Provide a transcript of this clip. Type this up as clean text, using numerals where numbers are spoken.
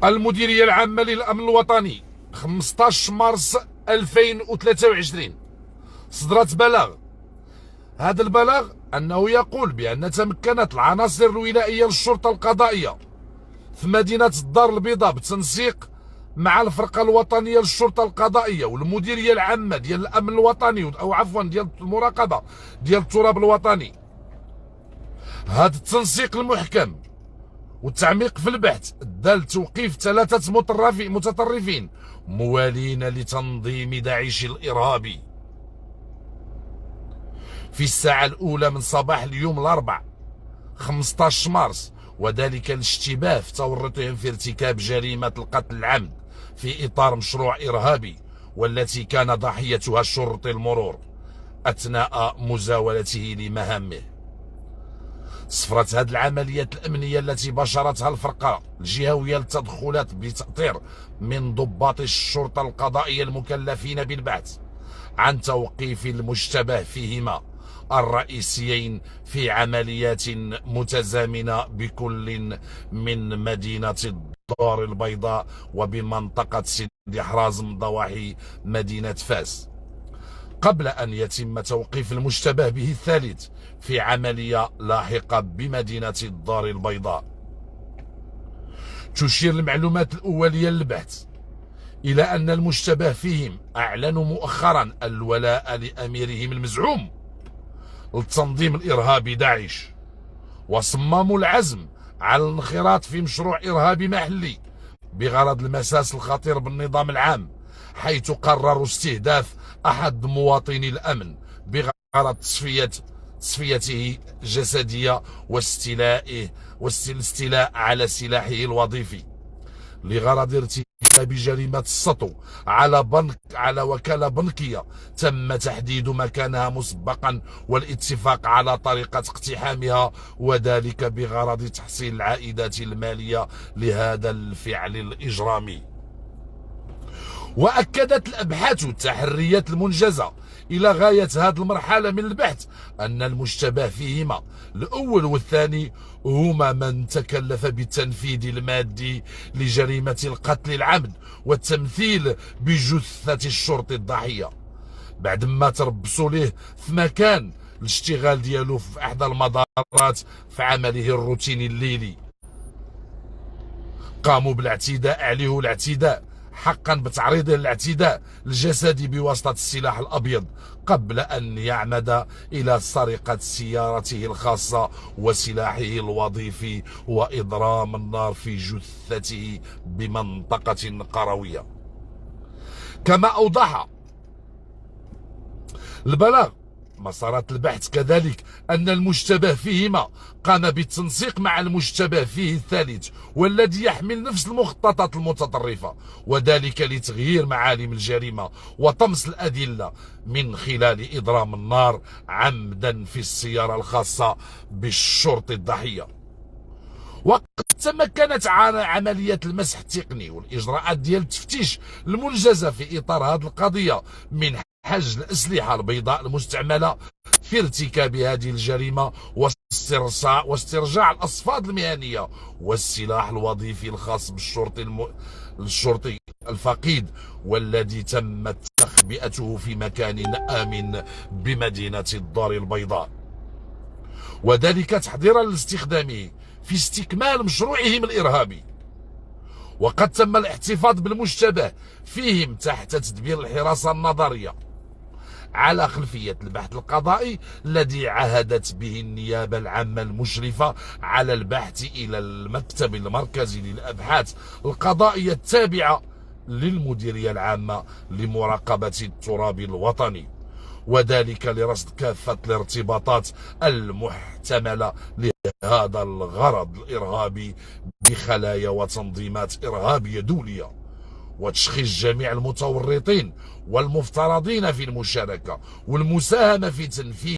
المديرية العامة للأمن الوطني 15 مارس 2023 صدرت بلاغ. هذا البلاغ أنه يقول بأن تمكنت العناصر الولائية للشرطة القضائية في مدينة الدار البيضاء بالتنسيق مع الفرقة الوطنية للشرطة القضائية والمديرية العامة ديال الأمن الوطني أو عفوا ديال المراقبة ديال التراب الوطني. هذا التنسيق المحكم والتعميق في البحث ادى لتوقيف 3 متطرفين موالين لتنظيم داعش الإرهابي في الساعة الأولى من صباح اليوم الأربعاء 15 مارس، وذلك الاشتباه في تورطهم في ارتكاب جريمة القتل العمد في إطار مشروع إرهابي، والتي كان ضحيتها شرطي المرور أثناء مزاولته لمهامه. صفرت هذه العمليات الأمنية التي بشرتها الفرقة الجهوية للتدخلات بتأطير من ضباط الشرطة القضائية المكلفين بالبحث عن توقيف المشتبه فيهما الرئيسيين في عمليات متزامنة بكل من مدينة الدار البيضاء وبمنطقة سيدي حرازم ضواحي مدينة فاس، قبل أن يتم توقيف المشتبه به الثالث في عملية لاحقة بمدينة الدار البيضاء. تشير المعلومات الأولية للبحث إلى أن المشتبه فيهم أعلنوا مؤخرا الولاء لأميرهم المزعوم للتنظيم الإرهابي داعش، وصمموا العزم على الانخراط في مشروع إرهابي محلي بغرض المساس الخطير بالنظام العام، حيث قرروا استهداف أحد مواطني الأمن بغرض تصفيته جسدية والاستيلاء على سلاحه الوظيفي لغرض ارتكاب جريمة السطو على وكالة بنكية تم تحديد مكانها مسبقا والاتفاق على طريقة اقتحامها، وذلك بغرض تحصيل العائدات المالية لهذا الفعل الإجرامي. وأكدت الأبحاث والتحريات المنجزة إلى غاية هذه المرحلة من البحث أن المشتبه فيهما الأول والثاني هما من تكلف بالتنفيذ المادي لجريمة القتل العمد والتمثيل بجثة الشرطي الضحية، بعد ما تربصوا له في مكان الاشتغال ديالو في إحدى المدارات في عمله الروتيني الليلي. قاموا بالاعتداء عليه والاعتداء حقا بتعريضه للاعتداء الجسدي بواسطة السلاح الأبيض قبل أن يعمد إلى سرقة سيارته الخاصة وسلاحه الوظيفي وإضرام النار في جثته بمنطقة قروية. كما أوضح البلاغ مسارات البحث كذلك أن المشتبه فيهما قام بالتنسيق مع المشتبه فيه الثالث والذي يحمل نفس المخططات المتطرفة، وذلك لتغيير معالم الجريمة وطمس الأدلة من خلال إضرام النار عمدا في السيارة الخاصة بالشرطي الضحية. وقد تمكنت عملية المسح التقني والإجراءات ديال التفتيش المنجزة في إطار هذه القضية من حجز الأسلحة البيضاء المستعملة في ارتكاب هذه الجريمة واسترجاع الأصفاد المهنية والسلاح الوظيفي الخاص بالشرطي الفقيد، والذي تمت تخبئته في مكان آمن بمدينة الدار البيضاء، وذلك تحضيرا لاستخدامه في استكمال مشروعهم الإرهابي. وقد تم الاحتفاظ بالمشتبه فيهم تحت تدبير الحراسة النظرية على خلفية البحث القضائي الذي عهدت به النيابة العامة المشرفة على البحث إلى المكتب المركزي للأبحاث القضائية التابعة للمديرية العامة لمراقبة التراب الوطني، وذلك لرصد كافة الارتباطات المحتملة لهذا الغرض الإرهابي بخلايا وتنظيمات إرهابية دولية، وتشخيص جميع المتورطين والمفترضين في المشاركة والمساهمة في تنفيذ